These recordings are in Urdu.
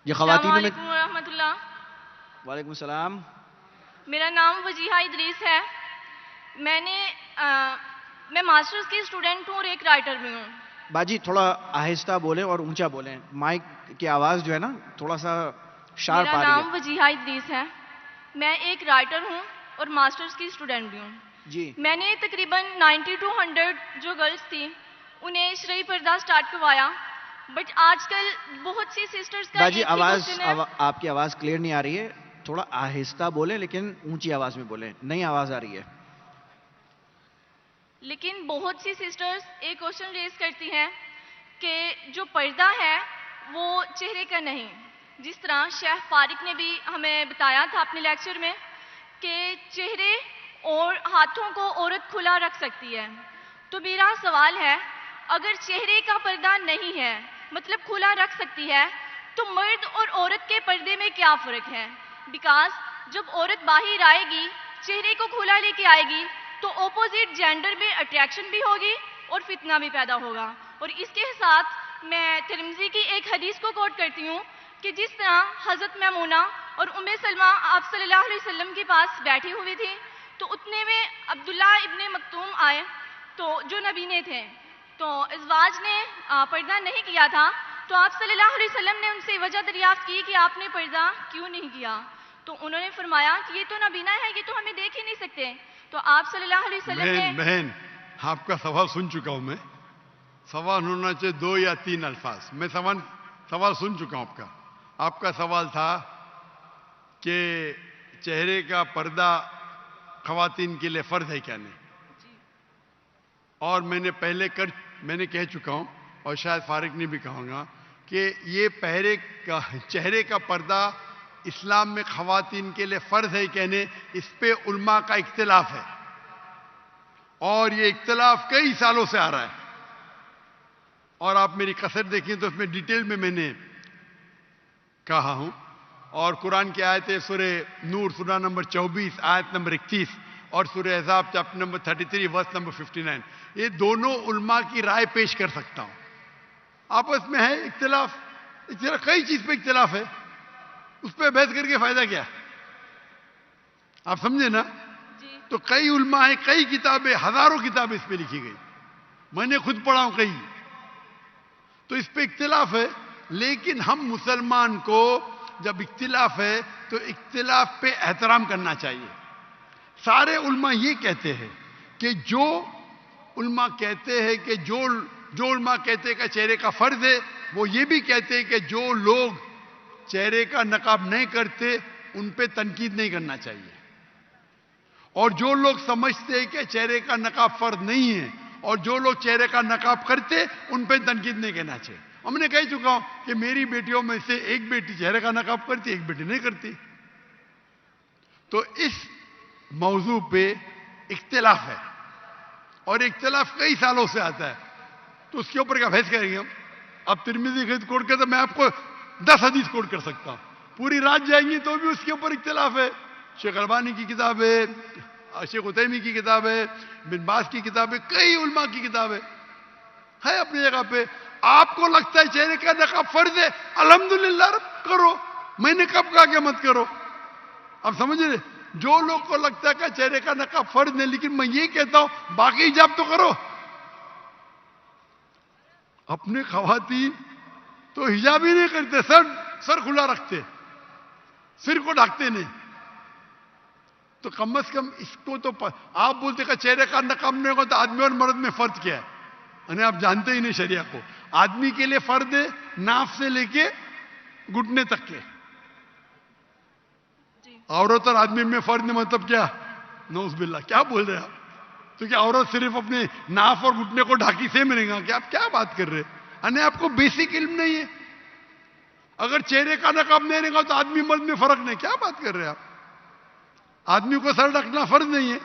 یہ السلام خواتین میں علیکم ورحمۃ اللہ. وعلیکم السلام. میرا نام وجیحہ ادریس ہے. میں ماسٹرز کی اسٹوڈنٹ ہوں اور ایک رائٹر بھی ہوں. باجی تھوڑا آہستہ بولیں اور اونچا بولیں, مائک کی آواز جو ہے نا تھوڑا سا شارپ میرا آ رہی نام ہے. وجیحہ ادریس ہے. میں ایک رائٹر ہوں اور ماسٹرز کی اسٹوڈنٹ بھی ہوں. جی میں نے تقریباً 90 to 100 جو گرلس تھیں انہیں شرعی پردہ سٹارٹ کروایا. بٹ آج کل بہت سی سسٹرز کا باجی ایک ہی کوشچن ہے. آپ کی آواز کلیئر نہیں آ رہی ہے, تھوڑا آہستہ بولیں لیکن اونچی آواز میں بولیں, نئی آواز آ رہی ہے. لیکن بہت سی سسٹرز ایک کوشچن ریز کرتی ہیں کہ جو پردہ ہے وہ چہرے کا نہیں. جس طرح شیخ فارق نے بھی ہمیں بتایا تھا اپنے لیکچر میں کہ چہرے اور ہاتھوں کو عورت کھلا رکھ سکتی ہے. تو میرا سوال ہے, اگر چہرے کا پردہ نہیں ہے مطلب کھلا رکھ سکتی ہے, تو مرد اور عورت کے پردے میں کیا فرق ہے؟ بیکاز جب عورت باہر آئے گی چہرے کو کھلا لے کے آئے گی تو اپوزٹ جینڈر میں اٹریکشن بھی ہوگی اور فتنہ بھی پیدا ہوگا. اور اس کے ساتھ میں ترمذی کی ایک حدیث کو کوٹ کرتی ہوں کہ جس طرح حضرت میمونہ اور ام سلمہ آپ صلی اللہ علیہ وسلم کے پاس بیٹھی ہوئی تھی تو اتنے میں عبداللہ ابن مکتوم آئے تو جو نبینے تھے, تو ازواج نے پردہ نہیں کیا تھا, تو آپ صلی اللہ علیہ وسلم نے ان سے وجہ دریافت کی کہ آپ نے پردہ کیوں نہیں کیا؟ تو انہوں نے فرمایا کہ یہ تو نبینا ہے, یہ تو ہمیں دیکھ ہی نہیں سکتے. تو آپ صلی اللہ علیہ وسلم نے بہن آپ کا سوال سن چکا ہوں میں. سوال ہونا چاہیے 2 یا 3 الفاظ. میں سوال سن چکا ہوں آپ کا. آپ کا سوال تھا کہ چہرے کا پردہ خواتین کے لیے فرض ہے کیا نہیں, اور میں نے کہہ چکا ہوں اور شاید فارق نے بھی کہوں گا کہ یہ چہرے کا پردہ اسلام میں خواتین کے لیے فرض ہے کہنے, اس پہ علماء کا اختلاف ہے, اور یہ اختلاف کئی سالوں سے آ رہا ہے. اور آپ میری کثر دیکھیں تو اس میں ڈیٹیل میں نے کہا ہوں. اور قرآن کی آیتیں سورہ نور سورہ نمبر 24 آیت نمبر 31 اور سورہ احزاب چیپٹر نمبر 33 ورس نمبر 59, یہ دونوں علماء کی رائے پیش کر سکتا ہوں. آپس میں ہے اختلاف, کئی چیز پہ اختلاف ہے, اس پہ بحث کر کے فائدہ کیا؟ آپ سمجھے نا؟ تو کئی علماء ہیں, کئی کتابیں, ہزاروں کتابیں اس پہ لکھی گئی, میں نے خود پڑھا ہوں کئی. تو اس پہ اختلاف ہے, لیکن ہم مسلمان کو جب اختلاف ہے تو اختلاف پہ احترام کرنا چاہیے. سارے علماء یہ کہتے ہیں کہ جو علماء کہتے ہیں کہ جو علماء کہتے ہیں کہ چہرے کا فرض ہے, وہ یہ بھی کہتے ہیں کہ جو لوگ چہرے کا نقاب نہیں کرتے ان پہ تنقید نہیں کرنا چاہیے, اور جو لوگ سمجھتے ہیں کہ چہرے کا نقاب فرض نہیں ہے اور جو لوگ چہرے کا نقاب کرتے ان پہ تنقید نہیں کرنا چاہیے. ہم نے کہہ چکا ہوں کہ میری بیٹیوں میں سے ایک بیٹی چہرے کا نقاب کرتی, ایک بیٹی نہیں کرتی. تو اس موضوع پہ اختلاف ہے, اور اختلاف کئی سالوں سے آتا ہے, تو اس کے اوپر کیا بحث کریں گے ہم؟ اب ترمذی کی کوٹ کرتے میں آپ کو 10 حدیث کوٹ کر سکتا ہوں, پوری رات جائیں گی تو بھی اس کے اوپر اختلاف ہے. شیخ البانی کی کتاب ہے, شیخ عثیمین کی کتاب ہے, بن باز کی کتاب ہے, کئی علماء کی کتاب ہے اپنی جگہ پہ. آپ کو لگتا ہے چہرے کا نقاب فرض ہے, الحمدللہ کرو, میں نے کب کہا کہ مت کرو؟ اب سمجھ رہے, جو لوگ کو لگتا ہے کہ چہرے کا نقاب فرض نہیں, لیکن میں یہ کہتا ہوں باقی حجاب تو کرو. اپنے خواتین تو حجاب ہی نہیں کرتے, سر کھلا رکھتے, سر کو ڈھانکتے نہیں. تو کم از کم اس کو تو آپ بولتے کہ چہرے کا نقاب نہیں ہوگا تو آدمی اور مرد میں فرق کیا ہے؟ یعنی آپ جانتے ہی نہیں شریعہ کو. آدمی کے لیے فرض ہے ناف سے لے کے گھٹنے تک کے, عورت اور آدمی میں فرض نہیں, مطلب کیا؟ نعوذ باللہ, کیا بول رہے ہیں آپ؟ تو کیا عورت صرف اپنے ناف اور گھٹنے کو ڈھاکی سے ملے گا؟ کیا آپ کیا بات کر رہے ہیں؟ یعنی آپ کو بیسک علم نہیں ہے. اگر چہرے کا نقاب نہیں رہے گا تو آدمی مرد میں فرق نہیں, کیا بات کر رہے ہیں آپ؟ آدمی کو سر ڈھکنا فرض نہیں ہے,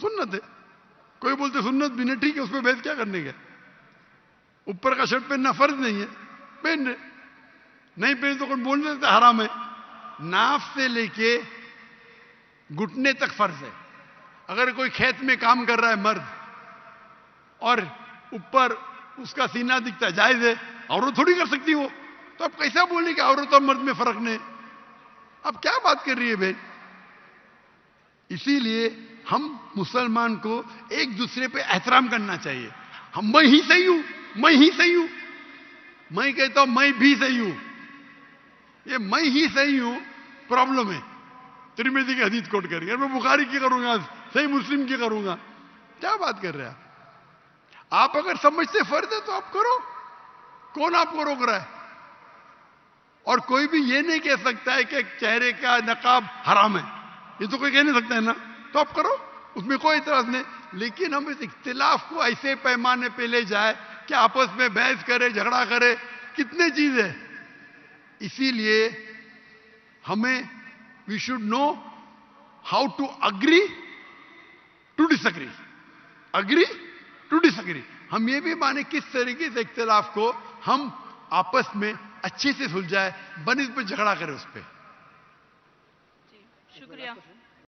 سنت ہے. کوئی بولتے سنت بھی نہیں, ٹھیک ہے, اس پہ بحث کیا کرنے کا؟ اوپر کا شرٹ پہننا فرض نہیں ہے, پہن رہے, نہیں پہن تو کون بولنے دیتے حرام ہے. ناف سے لے کے گھٹنے تک فرض ہے. اگر کوئی کھیت میں کام کر رہا ہے مرد اور اوپر اس کا سینہ دکھتا ہے, جائز ہے, عورت تھوڑی کر سکتی وہ. تو اب کیسا بولیں کہ عورت اور مرد میں فرق نہیں؟ اب کیا بات کر رہی ہے بہن؟ اسی لیے ہم مسلمان کو ایک دوسرے پہ احترام کرنا چاہیے. ہم میں ہی صحیح ہوں، میں ہی صحیح ہوں، میں کہتا ہوں میں بھی صحیح ہوں. یہ میں ہی صحیح ہوں پرابلم ہے. ترمذی کی حدیث کوٹ کر کے میں بخاری کی کروں گا، صحیح مسلم کی کروں گا. کیا بات کر رہے ہیں آپ؟ اگر سمجھتے فرض ہے تو آپ کرو، کون آپ کو روک رہا ہے؟ اور کوئی بھی یہ نہیں کہہ سکتا ہے کہ چہرے کا نقاب حرام ہے، یہ تو کوئی کہہ نہیں سکتا ہے نا. تو آپ کرو، اس میں کوئی اعتراض نہیں. لیکن ہم اس اختلاف کو ایسے پیمانے پہ لے جائے کہ آپس میں بحث کرے، جھگڑا کرے، کتنے چیز ہے. اسی لیے ہمیں we should know how to agree to disagree, agree to disagree. ہم یہ بھی مانے کس طریقے سے اختلاف کو ہم آپس میں اچھے سے سلجھائے، بنسبت جھگڑا کرے اس پہ. جی شکریہ.